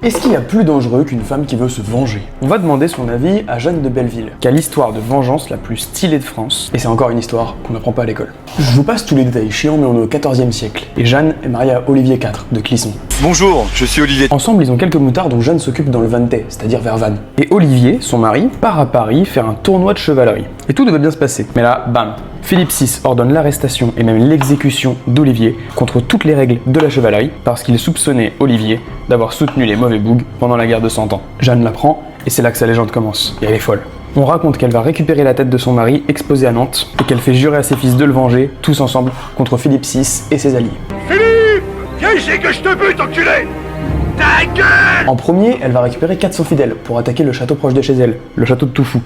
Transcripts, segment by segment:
Est-ce qu'il y a plus dangereux qu'une femme qui veut se venger? On va demander son avis à Jeanne de Belleville, qui a l'histoire de vengeance la plus stylée de France, et c'est encore une histoire qu'on n'apprend pas à l'école. Je vous passe tous les détails chiants, mais on est au XIVe siècle, et Jeanne est mariée à Olivier IV de Clisson. Bonjour, je suis Olivier. Ensemble, ils ont quelques moutards dont Jeanne s'occupe dans le Vantais, c'est-à-dire vers Vannes. Et Olivier, son mari, part à Paris faire un tournoi de chevalerie. Et tout devait bien se passer. Mais là, bam, Philippe VI ordonne l'arrestation et même l'exécution d'Olivier contre toutes les règles de la chevalerie parce qu'il soupçonnait Olivier d'avoir soutenu les mauvais bougs pendant la guerre de 100 ans. Jeanne l'apprend et c'est là que sa légende commence. Et elle est folle. On raconte qu'elle va récupérer la tête de son mari exposée à Nantes et qu'elle fait jurer à ses fils de le venger, tous ensemble, contre Philippe VI et ses alliés. Philippe, viens ici que je te bute, enculé! Ta gueule! En premier, elle va récupérer 400 fidèles pour attaquer le château proche de chez elle, le château de Toufou.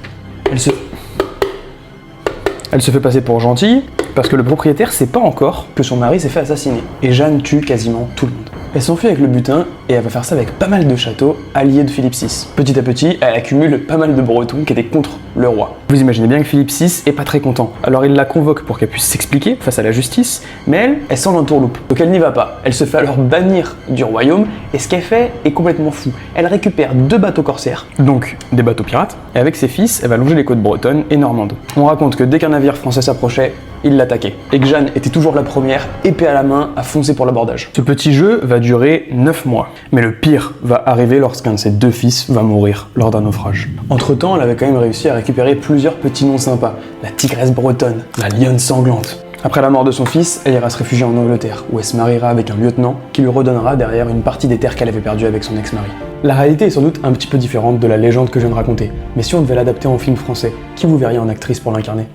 Elle se fait passer pour gentille, parce que le propriétaire sait pas encore que son mari s'est fait assassiner. Et Jeanne tue quasiment tout le monde. Elle s'enfuit avec le butin, et elle va faire ça avec pas mal de châteaux alliés de Philippe VI. Petit à petit, elle accumule pas mal de Bretons qui étaient contre le roi. Vous imaginez bien que Philippe VI est pas très content. Alors il la convoque pour qu'elle puisse s'expliquer face à la justice, mais elle sent l'entourloupe. Donc elle n'y va pas. Elle se fait alors bannir du royaume, et ce qu'elle fait est complètement fou. Elle récupère 2 bateaux corsaires, donc des bateaux pirates, et avec ses fils, elle va longer les côtes bretonnes et normandes. On raconte que dès qu'un navire français s'approchait, il l'attaquait, et que Jeanne était toujours la première, épée à la main, à foncer pour l'abordage. Ce petit jeu va durer 9 mois, mais le pire va arriver lorsqu'un de ses 2 fils va mourir lors d'un naufrage. Entre-temps, elle avait quand même réussi à récupérer plusieurs petits noms sympas, la tigresse bretonne, la lionne sanglante. Après la mort de son fils, elle ira se réfugier en Angleterre, où elle se mariera avec un lieutenant qui lui redonnera derrière une partie des terres qu'elle avait perdues avec son ex-mari. La réalité est sans doute un petit peu différente de la légende que je viens de raconter, mais si on devait l'adapter en film français, qui vous verriez en actrice pour l'incarner?